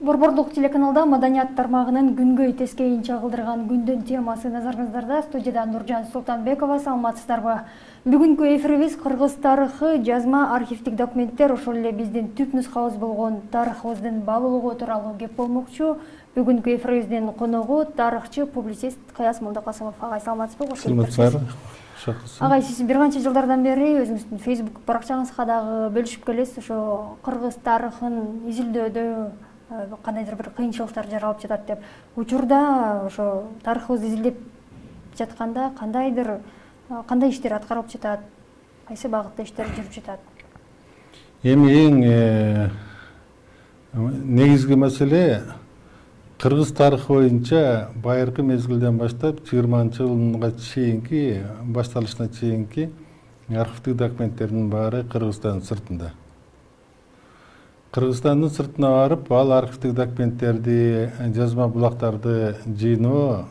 Борборлук телеканалда маданият тармагынын күнгөй тескейин чагылдырган күндөн темасы назарыңыздарда. Студияда Нуржан Султанбекова, саламатсыздарбы? Бүгүнкү эфирибиз кыргыз тарыхы, жазма архивдик документтер, ошол эле биздин түп нускабыз болгон тарыхыбыздын баалуулугу тууралуу кеп болмокчу. Бүгүнкү эфирибиздин коногу тарыхчы, публицист Каяз Молдокасымов. Агай, саламатсызбы? Саламатсыздар. Агай, сиз бир канча жылдардан бери өзүңүздүн Facebook баракчаңызга дагы бөлүшүп келесиз. Ошо кыргыз тарыхын изилдөөдө кандайдыр бир кыйынчылыктар жаралып жатат деп. Учурда ошо тарыхыбызды изилдеп жатканда кандай иштер аткарылып жатат? Кайсы багытта иштер жүрүп жатат? Эми эң негизги маселе кыргыз тарыхы боюнча байыркы мезгилден баштап 20-жылга чейинки башталышына чейинки архивдик документтердин баары Кыргызстандын сыртында. Кыргызстандын сыртына барып, ал архивдик документтерди, жазма булактарды жыйноо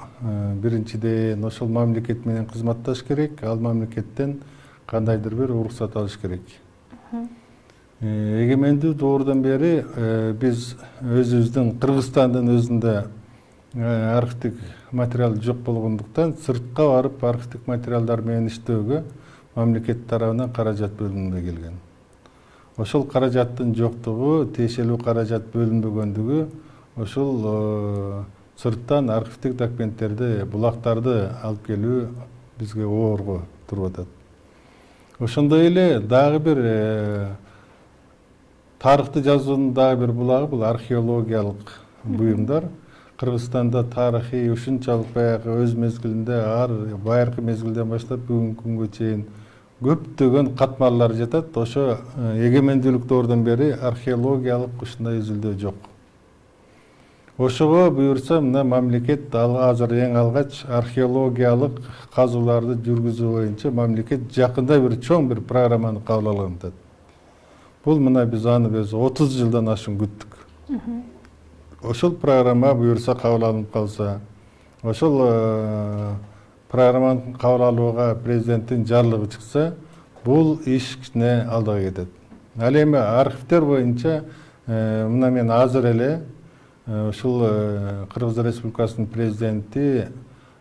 биринчиден ошол мамлекет менен кызматташ керек, ал мамлекеттен кандайдыр бир уруксат алыш керек. Эгемендүү доордон бери биз өзүбүздүн Кыргызстандын өзүндө архивдик материал жок болгондуктан сыртка барып архивдик материалдар менен иштөөгө мамлекет тарабынан каражат бөлүнбөй келген. Ошол каражаттын жоктугу, тиешелүү каражат бөлүнбөгөндүгү ошол сырттан архивдик документтерди, булактарды алып келүү бизге оорго туруп атат. Ошондой эле дагы бир тарыхты жазуунун дагы бир булагы бул археологиялык буюмдар. Кыргызстанда тарыхый ушунчалык баягы өз мезгилинде байыркы мезгилден баштап бүгүнкү күнгө чейин көптөгөн катмарлар жатат. Ошо эгемендүүлүк доордон бери археологиялык ушундай изилдөө жок. Ошого буюрса мына мамлекет азыр эң алгач археологиялык казууларды жүргүзүү боюнча мамлекет жакында бир чоң бир программаны кабыл алган атат. Бул мына биз аны 30 жылдан ашын күттүк. Ошол программа буюрса кабыл алынып калса, ошол программаны кабыл алууга президенттин жарлыгы чыкса, бул иш кичине алдыга кетет. Ал эми архивдер боюнча мына мен азыр эле ушул Кыргыз Республикасынын президенти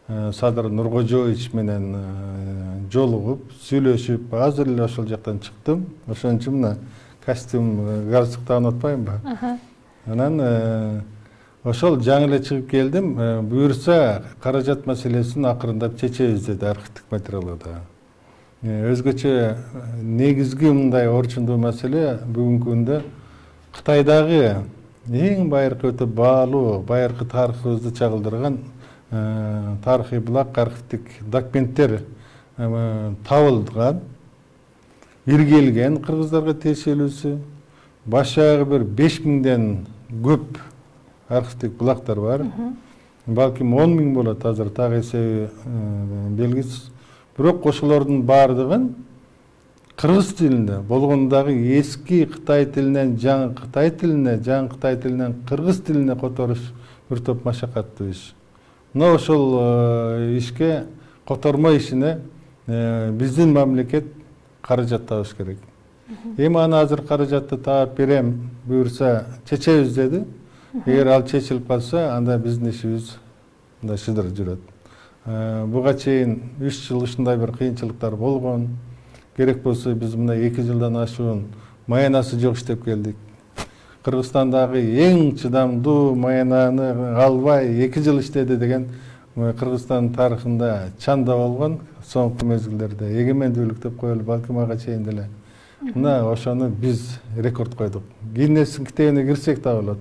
Садыр Нуркожоевич менен жолугуп, сүйлөшүп, азыр эле ошол жактан чыктым. Ошон үчүн мына костюм, галстукту унутпаймбы? Анан ошол жаңы эле чыгып келдим. Буюрса каражат маселесин акырындап чечебиз деди архивдик материалда. Өзгөчө негизги мындай орчундуу маселе бүгүнкү күндө Кытайдагы эң байыркы өтө баалуу, байыркы тарыхыбызды чагылдырган тарыхый булак архивдик документтер табылган, иргелген кыргыздарга тиешелүүсү. Башагы бир 5000ден көп архивдик булактар бар. Балким 10.000 болот азыр, так эсеби белгисиз. Бирок ошолордун баардыгын кыргыз тилинде болгондагы эски Кытай тилинен жаңы Кытай тилине, жаңы Кытай тилинен кыргыз тилине которуш бир топ машакаттуу иш. Мына ошол ишке, котормо ишине биздин мамлекет каражат табыш керек. Эми аны азыр каражатты таап берем, буюрса чечебиз деди. Эгер ал чечилип калса, анда биздин ишибиз мындай шыдыр жүрөт. Буга чейин 3 жыл ушундай бир кыйынчылыктар болгон. Керек болсо биз мына 2 жылдан ашуун маянасы жок иштеп келдик. Кыргызстандагы эң чыдамдуу маянаны албай 2 жыл иштеди деген Кыргызстандын тарыхында чанда болгон соңку мезгилдерде эгемендүүлүк деп коелу, балким ага чейин деле. Мына ошону биз рекорд койдук. Гиннестин китебине кирсек да болот.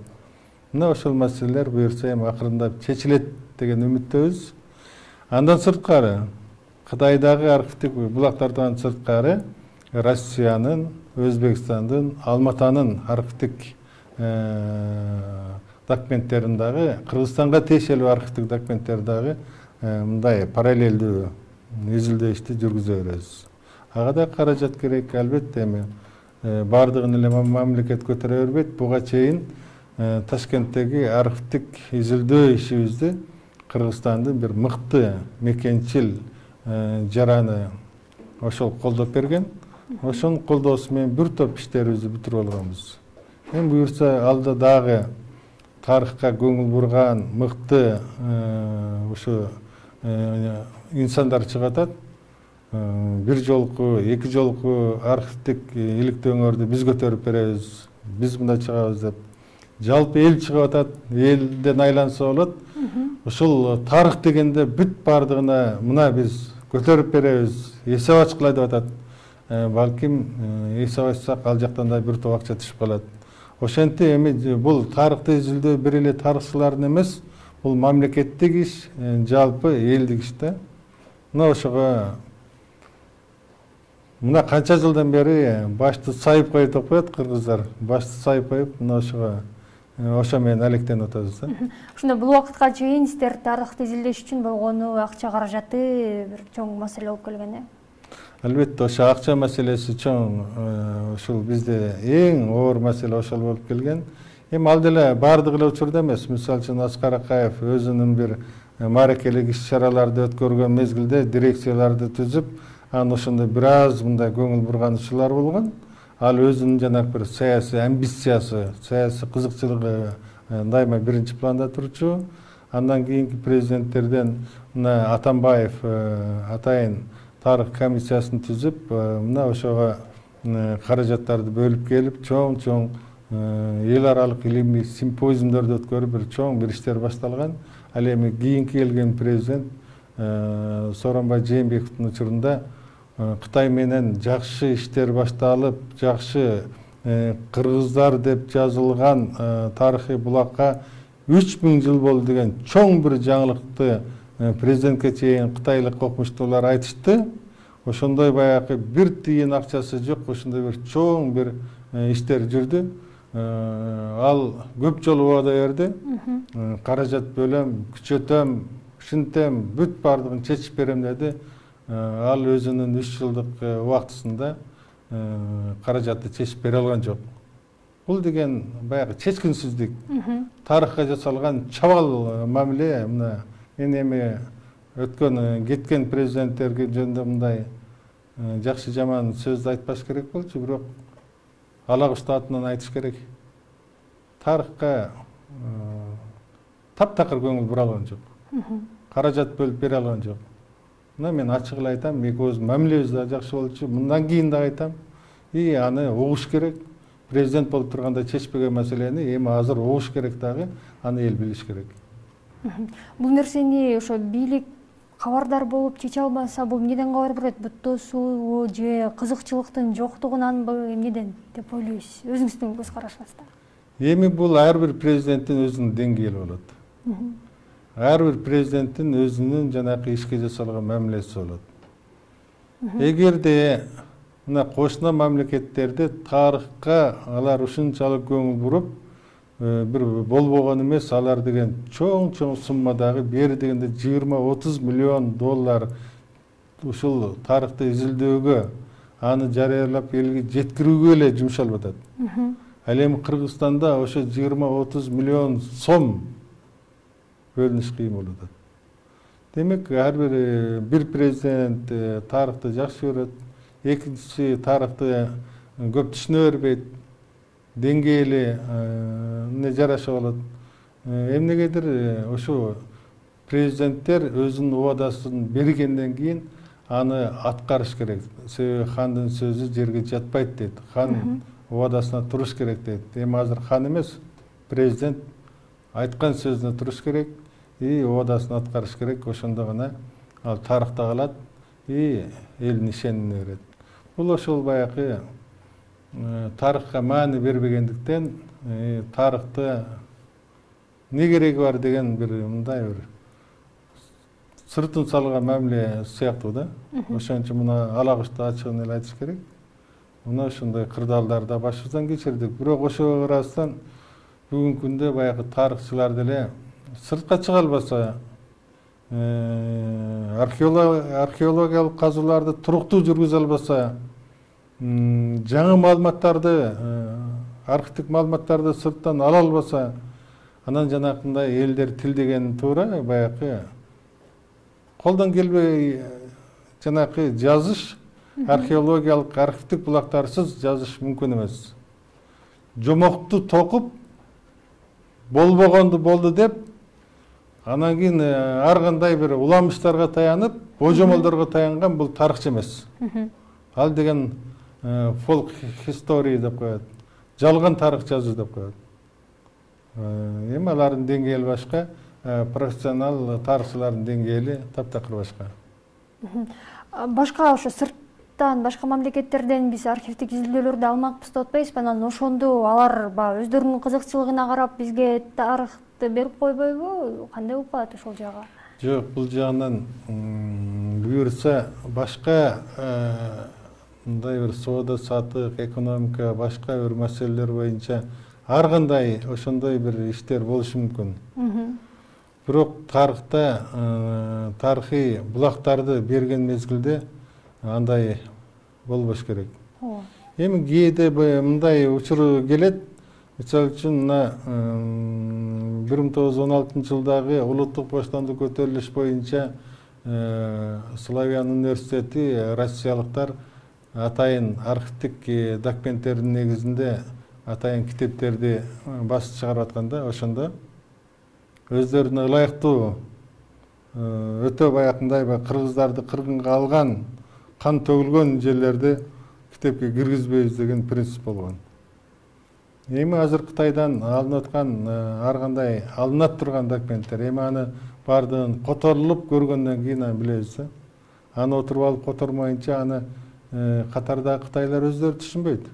Мына ошол маселелер буюрса эми акырындап чечилет деген үмүттөбүз. Андан сырткары Кытайдагы архивдик булактардан сырткары Россиянын, Өзбекстандын, Алматанын архивдик документтерин дагы, Кыргызстанга тиешелүү архивдик документтер дагы мындай параллелдүү изилдөө ишти жүргүзө беребиз. Ага да каражат керек, албетте. Эми бардыгын эле мамлекет көтөрө бербейт. Буга чейин Ташкенттеги архивдик изилдөө ишибизди Кыргызстандын бир мыкты мекенчил жараны ошол колдоп берген. Ошонун колдоосу менен бир топ иштерибизди бүтүрүп алганбыз. Эми буюрса алда дагы тарыхка көңүл бурган мыкты ушу инсандар чыгып атат. Бир жолку, эки жолку архивдик иликтөөңөрдү биз көтөрүп беребиз, биз мында чыгабыз деп. Жалпы эл чыгып атат, элден айланса болот. Ушул тарых дегенде бүт бардыгына мына биз көтөрүп беребиз, эсеп ачкыла деп атат. Балким эсеп ачсак ал жактан да бир топ акча түшүп калат. Ошентип эми бул тарыхты изилдөө бир эле тарыхчылардын эмес, бул мамлекеттик иш, жалпы элдик иш да. Мына ошого мына канча жылдан бери башты сайып коюп деп коет кыргыздар. Башты сайып коюп, мына ошо менен алектенип атабыз да. Ошондо бул убакытка чейин сиздер тарыхты изилдеш үчүн болгону акча каражаты бир чоң маселе болуп келген. Албетте, ошо акча маселеси чоң, ушул бизде эң оор маселе ошол болуп келген. Эми ал деле бардык эле учурда эмес. Мисалы үчүн Аскар Акаев өзүнүн бир мааракелик иш-чараларды өткөргөн мезгилде дирекцияларды түзүп, анан ошондо бир аз мындай көңүл бурган учурлар болгон. Ал өзүнүн жанагы бир саясий амбициясы, саясий кызыкчылыгы дайыма биринчи планда турчу. Андан кийинки президенттерден мына Атамбаев атайын тарых комиссиясын түзүп, мына ошого каражаттарды бөлүп келип, чоң эл аралык илимий симпозиумдорду өткөрүп, бир чоң бир иштер башталган. Ал эми кийинки келген президент Сооронбай Жээнбековдун учурунда Кытай менен жакшы иштер башталып, жакшы кыргыздар деп жазылган тарыхый булакка 3000 жыл болду деген чоң бир жаңылыкты президентке чейин кытайлык окумуштуулар айтышты. Ошондой баягы бир тиын акчасы жок, ошондой бир чоң бир иштер жүрдү. Ал көп жолу убада берди. Каражат бөлөм, күчөтөм, ушинтем, бүт бардыгын чечип берем деди. Ал өзүнүн 3 жылдык убактысында каражатты чечип бере алган жок. Бул деген баягы чечкинсиздик, тарыхка жасалган чабал мамиле. Мына эми өткөн кеткен президенттерге жөнүндө мындай жакшы жаман сөздү айтпаш керек болчу, бирок алагышты атынан айтыш керек. Тарыхка таптакыр көңүл бура алган жок. Каражат бөлүп бере алган жок. Мына мен ачык эле айтам, экөөбүз мамилебиз да жакшы болчу. Мындан кийин да айтам. Аны угуш керек. Президент болуп турганда чечпеген маселени эми азыр угуш керек дагы, аны эл билиш керек. Бул нерсени ошо бийлик кабардар болуп чече албаса, бул эмнеден кабар берет? Буттоосуу же кызыкчылыктын жоктугунанбы, эмнеден деп ойлойсуз? Өзүңүздүн көз карашыңызда. Эми бул ар бир президенттин өзүнүн деңгээли болот. Ар бир президенттин өзүнүн жанакы ишке жасалган мамилеси болот. Эгерде мына кошуна мамлекеттерде тарыхка алар ушунчалык көңүл буруп, бир болбогон эмес, алар деген чоң суммадагы бери дегенде 20-30 миллион доллар ушул тарыхты изилдөөгө, аны жарыялап элге жеткирүүгө эле жумшалып атат. Ал эми Кыргызстанда ошо 20-30 миллион сом бөлүнүш кыйын болуп атат. Демек, ар бир президент тарыхты жакшы көрөт, экинчиси тарыхты көп түшүнө бербейт, деңгээли эмне жараша болот. Эмнегедир ошо президенттер өзүнүн убадасын бергенден кийин аны аткарыш керек. Себеби хандын сөзү жерге жатпайт дейт. Хан убадасына туруш керек дейт. Эми азыр хан эмес, президент айткан сөзүнө туруш керек, убадасын аткарыш керек. Ошондо гана ал тарыхта калат, элдин ишенимине берет. Бул ошол баягы тарыхка маани бербегендиктен тарыхты не кереги бар деген бир мындай бир сыртын салган мамиле сыяктуу да. Ошон үчүн мына алагышты ачыгын эле айтыш керек. Мына ошондой кырдаалдарды башыбыздан кечирдик. Бирок ошого карабастан бүгүнкү күндө баягы тарыхчылар деле сыртка чыга албаса, археологиялык казууларды туруктуу жүргүзө албаса, жаңы маалыматтарды, архивдик маалыматтарды сырттан ала албаса, анан жанакындай элдер тил деген туура баягы колдон келбей жанакы жазыш, археологиялык архивдик булактарсыз жазыш мүмкүн эмес. Жомокту токуп болбогонду болду деп, анан кийин ар кандай бир уламыштарга таянып, божомолдорго таянган бул тарыхчы эмес. Ал деген folk history деп коет, жалган тарых жазуу деп коет. Эми алардын деңгээли башка, профессионал тарыхчылардын деңгээли таптакыр башка. Башка ошо сырттан, башка мамлекеттерден биз архивдик изилдөөлөрдү алмакпыз деп атпайбызбы? Анан ошондо алар өздөрүнүн кызыкчылыгына карап бизге тарыхты берип койбойбу? Кандай болуп калат ошол жагы? Жок, бул жагынан буюрса башка мындай бир соода сатык, экономика, башка бир маселелер боюнча ар кандай ошондой бир иштер болушу мүмкүн. Бирок тарыхта тарыхый булактарды берген мезгилде андай болбош керек. Эми кээде мындай учур келет. Мисалы үчүн мына 1916-жылдагы улуттук боштондук көтөрүлүш боюнча Славян университети россиялыктар атайын архивдик документтердин негизинде атайын китептерди басып чыгарып атканда, ошондо өздөрүнө ылайыктуу өтө баягындай кыргыздарды кыргынга алган, кан төгүлгөн жерлерди китепке киргизбейбиз деген принцип болгон. Эми азыр Кытайдан алынып аткан ар кандай алынып турган документтер, эми аны бардыгын которулуп көргөндөн кийин билебиз. Аны отуруп алып котормойнча аны катардагы кытайлар өздөрү түшүнбөйт.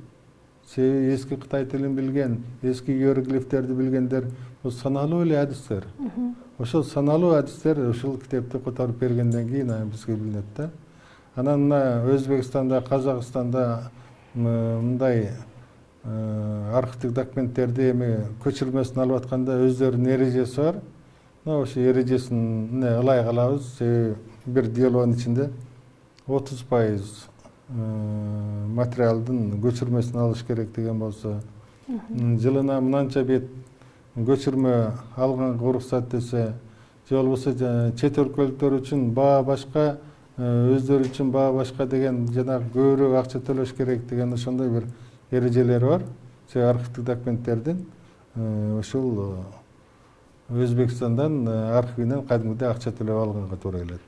Себеби эски Кытай тилин билген, эски иероглифтерди билгендер бул саналуу эле адистер. Ошол саналуу адистер ушул китепти которуп бергенден кийин бизге билинет да. Анан мына Өзбекстанда, Казакстанда мындай архивдик документтерди эми көчүрмөсүн алып атканда өздөрүнүн эрежеси бар. Ошо эрежесине ылай калабыз. Себеби бир делонун ичинде 30% материалдын көчүрмөсүн алыш керек деген болсо, жылына мынанча бет көчүрмө алганга уруксат десе, же болбосо чет өлкөлүктөр үчүн баа башка, өздөрү үчүн баа башка деген жанагы көбүрөөк акча төлөш керек деген ошондой бир эрежелери бар. Себеби архивдик документтердин ушул Өзбекстандан архивинен кадимгидей акча төлөп алганга туура келет.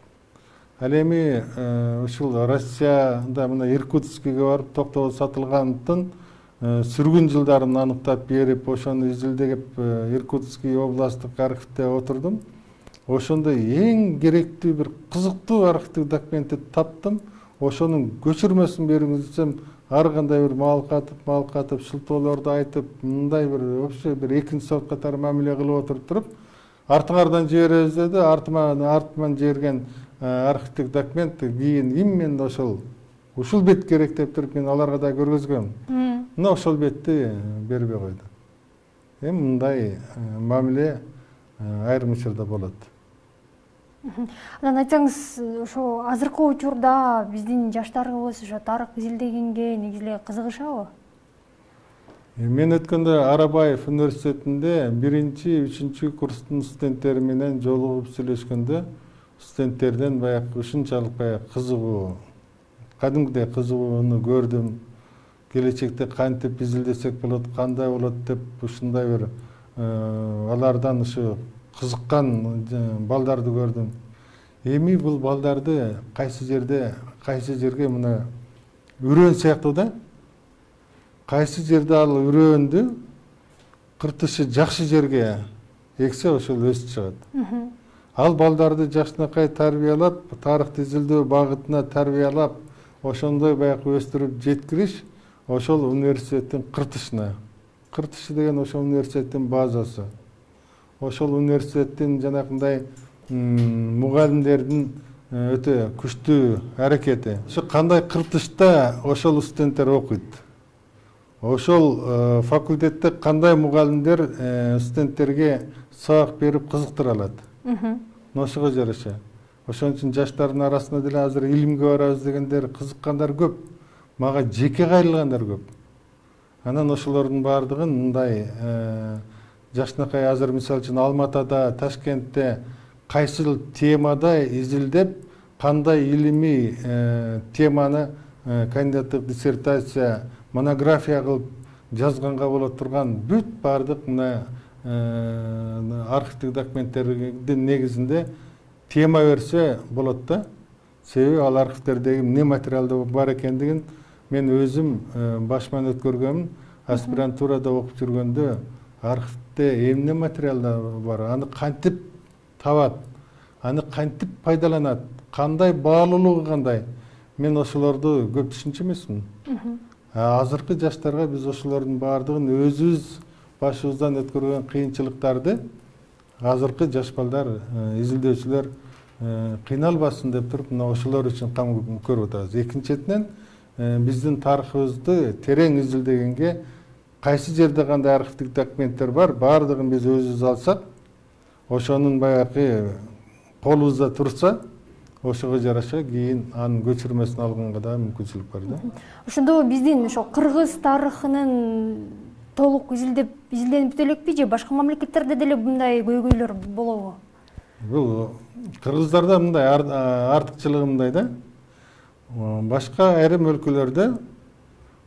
Ал эми ушул Россияда мына Иркутскиге барып токтогул сатылгандын сүргүн жылдарын аныктап берип, ошону изилдеп Иркутский областтык архивде отурдум. Ошондо эң керектүү бир кызыктуу архивдик документти таптым. Ошонун көчүрмөсүн бериңиз десем, ар кандай бир мал катып, шылтоолорду айтып, мындай бир вообще бир экинчи сорт катары мамиле кылып отуруп туруп, артыңардан жиберебиз деди. Артыман жиберген архивдик документ кийин именно ушул бет керек деп туруп мен аларга да көргөзгөм. Но ошол бетти бербей койду. Эми мындай мамиле айрым учурда болот. Анан айтсаңыз, ошо азыркы учурда биздин жаштарыбыз ошо тарых изилдегенге негизи эле кызыгышабы? Мен өткөндө Арабаев университетинде 1-3 курстун студенттери менен жолугуп сүйлөшкөндө, студенттерден баягы ушунчалык кызыгуу, кадимгидей кызыгууну көрдүм. Келечекте кантип изилдесек болот, кандай болот деп ушундай бир алардан ушу кызыккан балдарды көрдүм. Эми бул балдарды кайсы жерге мына үрөн сыяктуу да. Кайсы жерде ал үрөндү кыртышы жакшы жерге эксе ошол өсүп чыгат. Ал балдарды жакшынакай тарбиялап, тарыхты изилдөө багытына тарбиялап, ошондой баягы өстүрүп жеткириш ошол университеттин кыртышына. Кыртышы деген ошол университеттин базасы. Ошол университеттин жанакындай мугалимдердин өтө күчтүү аракети. Ошо кандай кыртышта ошол студенттер окуйт. Ошол факультетте кандай мугалимдер студенттерге сабак берип кызыктыра алат. Ошого жараша. Ошон үчүн жаштардын арасында деле азыр илимге барабыз дегендер, кызыккандар көп. Мага жеке кайрылгандар көп. Анан ошолордун баардыгын мындай жакшынакай азыр мисалы үчүн Алматыда, Ташкентте кайсыл темада изилдеп, кандай илимий теманы кандидаттык диссертация, монография кылып жазганга болот турган бүт баардык мына архивтик документтердин негизинде тема берсе болот да. Себеби ал архивтердеги эмне материалдар бар экендигин мен өзүм башман өткөргөмүн. Аспирантурада окуп жүргөндө архивде эмне материалдар бар, аны кантип табат, аны кантип пайдаланат, кандай баалуулугу кандай. Мен ошолорду көп түшүнчү эмесмин. Азыркы жаштарга биз ошолордун баардыгын өзүбүз башыбыздан өткөргөн кыйынчылыктарды азыркы жаш балдар, изилдөөчүлөр кыйналбасын деп туруп, мына ошолор үчүн кам көрүп атабыз. Экинчиден, биздин тарыхыбызды терең изилдегенге кайсы жерде кандай архивдик документтер бар, баардыгын биз өзүбүз алсак, ошонун баягы колубузда турса, ошого жараша кийин анын көчүрмөсүн алганга да мүмкүнчүлүк бар да. Ошондо биздин ошо кыргыз тарыхынын толук изилденип бүтө элекпи же башка мамлекеттерде деле мындай көйгөйлөр болобу? Бул кыргыздарда мындай артыкчылыгы мындай да. Башка айрым өлкөлөрдө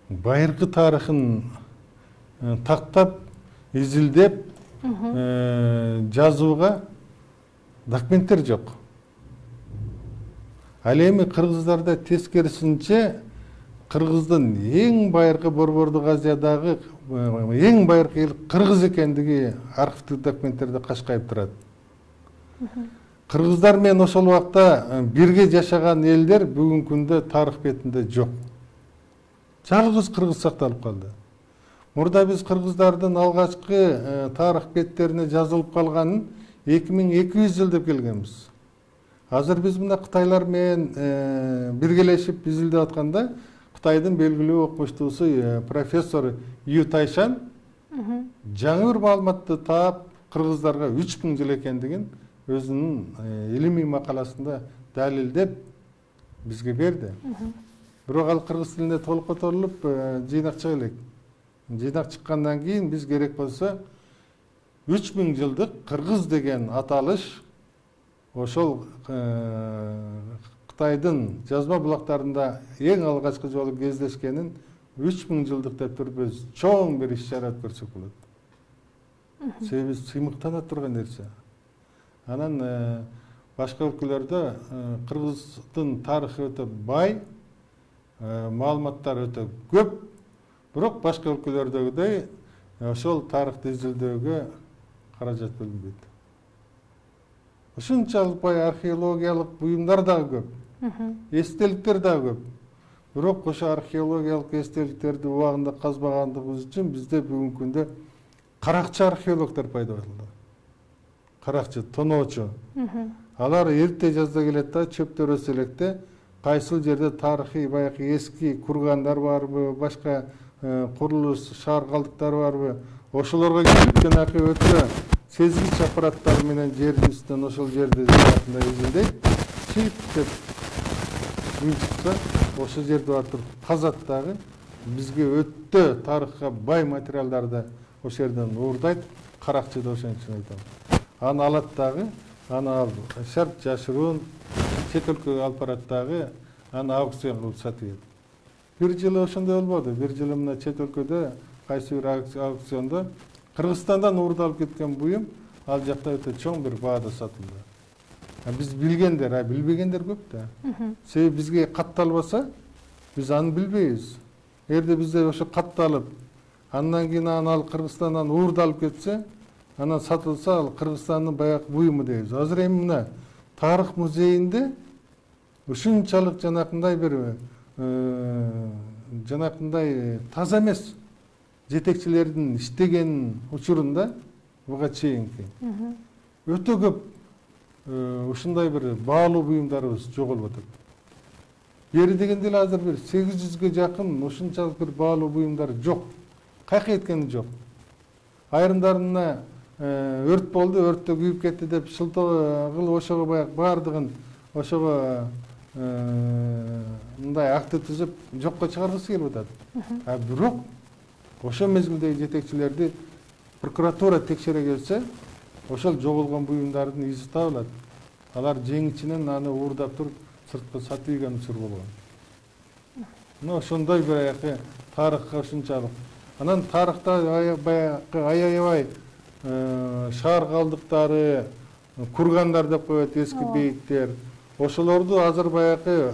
байыркы тарыхын тактап, изилдеп, жазууга документтер жок. Ал эми кыргыздарда тескерисинче кыргыздын эң байыркы Борбордук Азиядагы эң байыркы эл кыргыз экендиги архивдик документтерде кашкайып турат. Кыргыздар менен ошол убакта бирге жашаган элдер бүгүнкү күндө тарых бетинде жок. Жалгыз кыргыз сакталып калды. Мурда биз кыргыздардын алгачкы тарых беттерине жазылып калганын 2200 жыл деп келгенбиз. Азыр биз мына Кытайлар менен биргелешип изилдеп атканда Кытайдын белгилүү окумуштуусу профессор Ю Тайшан жаңы бир маалыматты таап кыргыздарга 3000 жыл экендигин өзүнүн илимий макаласында далилдеп бизге берди. Бирок ал кыргыз тилинде толук которулуп жыйнак чыга элек. Жыйнак чыккандан кийин биз керек болсо 3000 жылдык кыргыз деген аталыш ошол Кытайдын жазма булактарында эң алгачкы жолу кездешкенин 3000 жылдык деп туруп биз чоң бир иш-чара өткөрсөк болот. Себеби сыймыктана турган нерсе. Анан башка өлкөлөрдө кыргыздын тарыхы өтө бай, маалыматтар өтө көп, бирок башка өлкөлөрдөгүдөй ошол тарыхты изилдөөгө каражат бөлүнбөйт. Ушунчалык бай археологиялык буюмдар дагы көп, эстеликтер дагы көп. Бирок ошо археологиялык эстеликтерди убагында казбагандыгыбыз үчүн бизде бүгүнкү күндө каракчы археологдор пайда болду. Каракчы, тоноочу. Алар эрте жазда келет да, чөптөр өсө электе, кайсыл жерде тарыхый баягы эски кургандар барбы, башка курулуш шаар калдыктары барбы, ошолорго келип жанакы өтө сезгич аппараттары менен жердин үстүнөн ошол жерди изилдейт, чип деп үн чыкса, ошол жерде барып туруп казат дагы, бизге өтө тарыхка бай материалдарды ошол жерден уурдайт, каракчы да ошон үчүн айтам. Аны алат дагы, аны ал шарт жашыруун чет өлкөгө алып барат дагы, аны аукцион кылып сатып ийет. Бир жылы ошондой болбоду. Бир жылы мына чет өлкөдө кайсы бир аукциондо Кыргызстандан уурдалып кеткен буюм ал жакта өтө чоң бир баада сатылды. Биз билгендер, билбегендер көп да. Себеби бизге катталбаса, биз аны билбейбиз. Эгерде бизде ошо катталып, андан кийин ал Кыргызстандан уурдалып кетсе, анан сатылса, ал Кыргызстандын баягы буюму дейбиз. Азыр эми мына тарых музейинде ушунчалык жанакындай бир жанакындай таза эмес жетекчилердин иштеген учурунда буга чейинки өтө көп ушундай бир баалуу буюмдарыбыз жоголуп атат. Бери дегенде эле азыр бир 800ге жакын ушунчалык бир баалуу буюмдар жок. Кайка кеткени жок. Айрымдарына өрт болду, өрттө күйүп кетти деп шылтоо кылып ошого баягы баардыгын ошого мындай акты түзүп жокко чыгаргысы келип атат. Бирок ошол мезгилдеги жетекчилерди прокуратура текшере келсе, ошол жоголгон буюмдардын изи табылат. Алар жеңичинен аны уурдап туруп сыртка сатып ийген учур болгон. Мына ошондой бир тарыхка ушунчалык. Анан тарыхта баягы аябай шаар калдыктары, кургандар деп коет, эски бейиттер. Ошолорду азыр баягы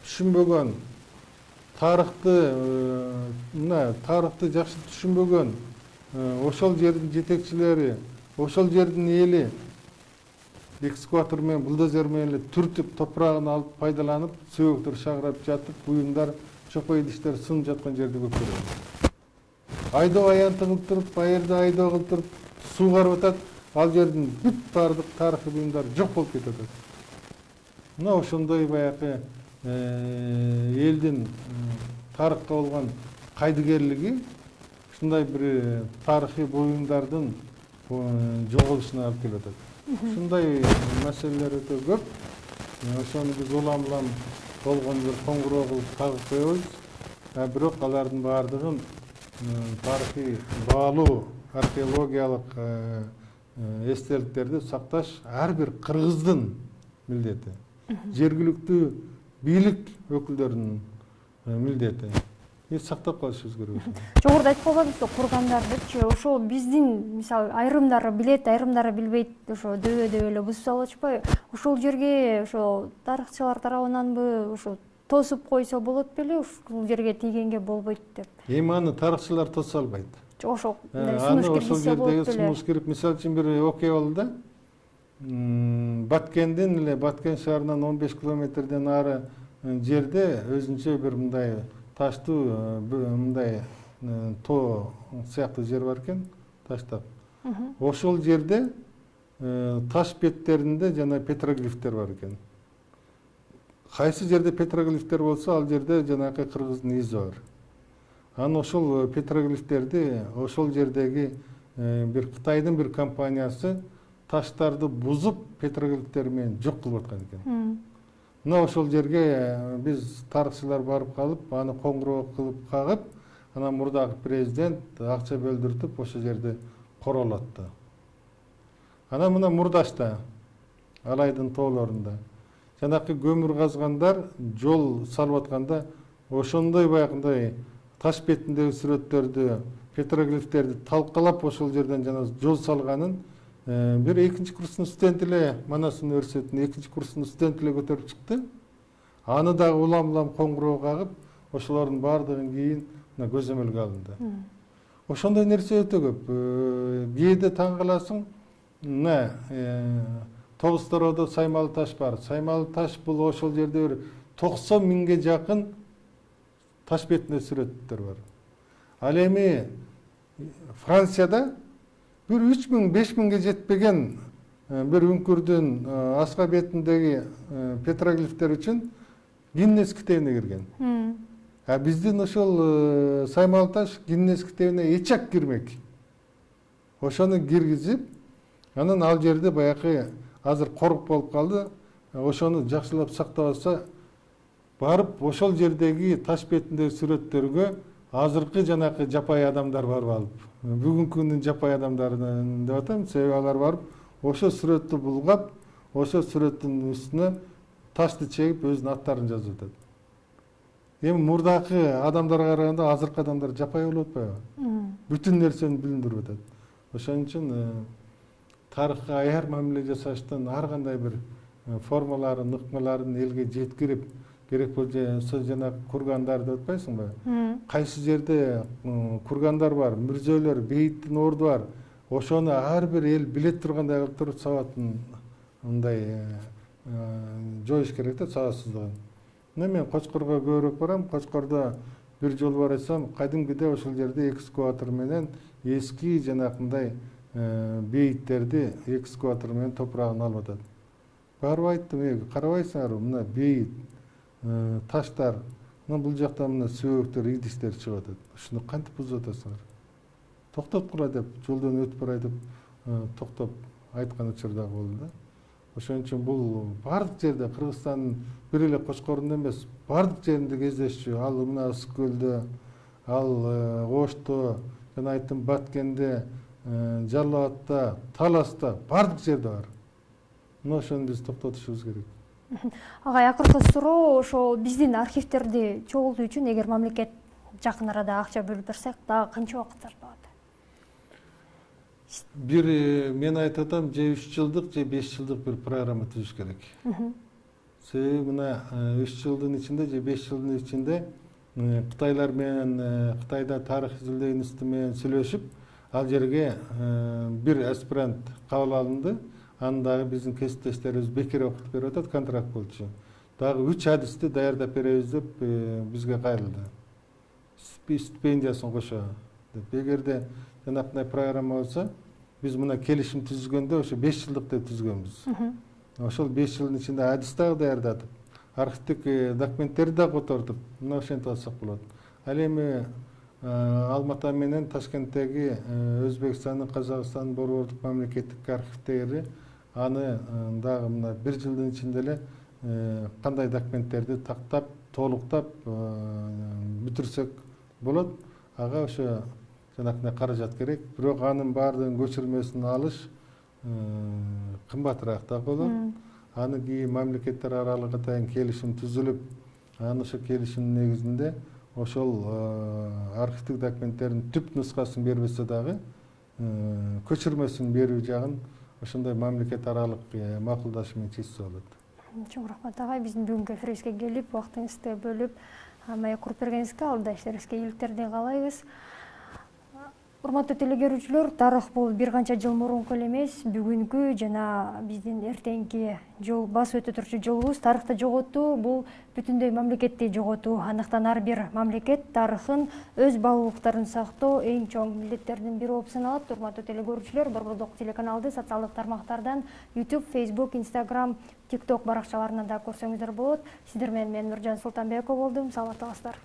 түшүнбөгөн, тарыхты жакшы түшүнбөгөн ошол жердин жетекчилери, ошол жердин эли экскаватор менен, бульдозер менен эле түртүп, топурагын алып пайдаланып, сөөгүктөр шагырап жатып, буюмдар, чопой идиштер сынып жаткан жерди көп көрөбүз. Айдоо аянты кылып туруп, айырды айдоо кылып туруп, суу карып атат, ал жердин бүт бардык тарыхый буюмдар жок болуп кетип атат. Мына ошондой баягы элдин тарыхка болгон кайдыгерлиги ушундай бир тарыхый буюмдардын жоголушуна алып келип атат. Ушундай маселелер өтө көп. Ошону биз улам-улам болгон бир коңгуроо кылып тагып коебуз. Бирок алардын баардыгын тарыхый баалуу археологиялык эстеликтерди сакташ ар бир кыргыздын милдети. Жергиликтүү бийлик өкүлдөрүнүн милдети. Сактап калышыбыз керек. Жогоруда айтып койгонбуз, кургандардычы, ошо биздин мисалы айрымдары билет, айрымдары билбейт, ошо дөбө эле бузуп алышпайбы? Ошол жерге ошо тарыхчылар тарабынан ошо тосуп койсо болот беле, ушул жерге тийгенге болбойт деп. Эми аны тарыхчылар тосо албайт. Ошо ошол жердеги сунуш кирип, мисалы үчүн бир окуя болду да. Баткендин эле Баткен шаарынан 15 километрден ары жерде өзүнчө бир мындай таштуу мындай тоо сыяктуу жер бар экен, таштап. Ошол жерде таш беттеринде жана петроглифтер бар экен. Кайсы жерде петроглифтер болсо, ал жерде жанакы кыргыздын изи бар. Анан ошол петроглифтерди ошол жердеги бир Кытайдын бир компаниясы таштарды бузуп петроглифтер менен жок кылып аткан экен. Мына ошол жерге биз тарыхчылар барып калып, аны коңгуроо кылып кагып, анан мурдагы президент акча бөлдүртүп ошол жерди королотту. Анан мына Мурдашта, Алайдын тоолорунда жанакы көмүр казгандар жол салып атканда ошондой баягындай таш бетиндеги сүрөттөрдү, петроглифтерди талкалап ошол жерден жана жол салганын бир экинчи курстун студенти эле, Манас университетинин экинчи курстун студенти эле көтөрүп чыкты. Аны дагы улам-улам коңгуроо кагып, ошолордун баардыгын кийин көзөмөлгө алынды. Ошондой нерсе өтө көп. Кээде таң каласың, мына Тогуз-Тароодо Саймалы таш бар. Саймалы таш бул ошол жерде бир 90 миңге жакын таш бетинде сүрөттөр бар. Ал эми Францияда bir 3000-5000'e жетпеген bir үңкүрдүн аска бетиндеги петроглифтер үчүн Гиннес китебине кирген. Биздин ошол Саймалы таш Гиннес китебине эчак кирмек. Ошону киргизип, анан ал жерде баягы азыр корук болуп калды. Ошону жакшылап сактап алса, барып ошол жердеги таш бетиндеги сүрөттөргө азыркы жанакы жапай адамдар барып алып, бүгүнкү күндүн жапай адамдарын деп атам, себеби алар барып ошо сүрөттү булгап, ошо сүрөттүн үстүнө ташты чегип өзүнүн аттарын жазып атат. Эми мурдакы адамдарга караганда азыркы адамдар жапай болуп атпайбы? Бүтүн нерсени билиндирип атат. Ошон үчүн тарыхка аяр мамиле жасаштын ар кандай бир формаларын, ыкмаларын элге жеткирип, керек болсо жана кургандар деп атпайсыңбы? Кайсы жерде кургандар бар, мүрзөлөр, бейиттин орду бар. Ошону ар бир эл биле тургандай кылып туруп сабатын мындай жоюш керек да, сабатсыздыгын. Мен Кочкорго көбүрөөк барам. Кочкордо бир жол барсам, кадимкиде ошол жерде экскаватор менен эски жанакындай бейиттерди экскаватор менен топурагын алып атат. Барып айттым, карабайсыңарбы, мына бейит, таштар, бул жакта мына сөөгүктөр, идиштер чыгып атат. Ушуну кантип бузуп атасыңар? Токтоткула деп, жолдон өтүп барай деп токтоп айткан учур дагы болду да. Ошон үчүн бул бардык жерде, Кыргызстандын бир эле Кочкорунда эмес, бардык жеринде кездешчү. Ал мына Ысык көлдө, ал Ошто, жана айттым Баткенде, Жалал Абадта, Таласта, бардык жерде бар. Мына ошону биз токтотушубуз керек. Агай, акыркы суроо, ошо биздин архивтерди чогултуу үчүн эгер мамлекет жакын арада акча бөлүп берсек, дагы канча убакыт сарпталат? Бир мен айтып атам, же 3 жылдык, же 5 жылдык бир программа түзүш керек. Себеби мына 3 жылдын ичинде же 5 жылдын ичинде Кытайлар менен Кытайда тарых изилдөө институту менен сүйлөшүп, ал жерге бир аспирант кабыл алынды. Аны дагы биздин кесиптештерибиз бекер окутуп берип атат, контракт болчу. Дагы 3 адисти даярдап беребиз деп бизге кайрылды. Стипендиясын кошо деп. Эгерде жанакындай программа болсо, биз мына келишим түзгөндө ошо 5 жылдык деп түзгөнбүз. Ошол 5 жылдын ичинде адис дагы даярдатып, архивдик документтерди да котортуп, мына ошентип алсак болот. Ал эми Алмата менен Ташкенттеги Өзбекстандын, Казакстандын борбордук мамлекеттик архивдери аны дагы мына 1 жылдын ичинде эле кандай документтерди тактап, толуктап бүтүрсөк болот. Ага ошо жанакындай каражат керек. Бирок анын баардыгын көчүрмөсүн алыш кымбатыраак да болот. Аны кийин мамлекеттер аралык атайын келишим түзүлүп, аны ошо келишимдин негизинде ошол архивдик документтердин түп нускасын бербесе дагы көчүрмөсүн берүү жагын ошондой мамлекет аралык макулдашуу менен чечсе болот. Чоң рахмат агай, биздин бүгүнкү эфирибизге келип, убактыңызды бөлүп, маек куруп бергениңизге, алда иштериңизге ийгиликтерди каалайбыз. Урматтуу телекөрүүчүлөр, тарых бул бир канча жыл мурунку эле эмес, бүгүнкү жана биздин эртеңки жол басып өтө турчу жолубуз. Тарыхты жоготуу бул бүтүндөй мамлекетти жоготуу. Андыктан ар бир мамлекет тарыхын, өз баалуулуктарын сактоо эң чоң милдеттердин бири болуп саналат. Урматтуу телекөрүүчүлөр, Борбордук телеканалды социалдык тармактардан YouTube, Facebook, Instagram, TikTok баракчаларынан да көрсөңүздөр болот. Сиздер менен мен Нуржан Султанбекова болдум. Саламат калыңыздар.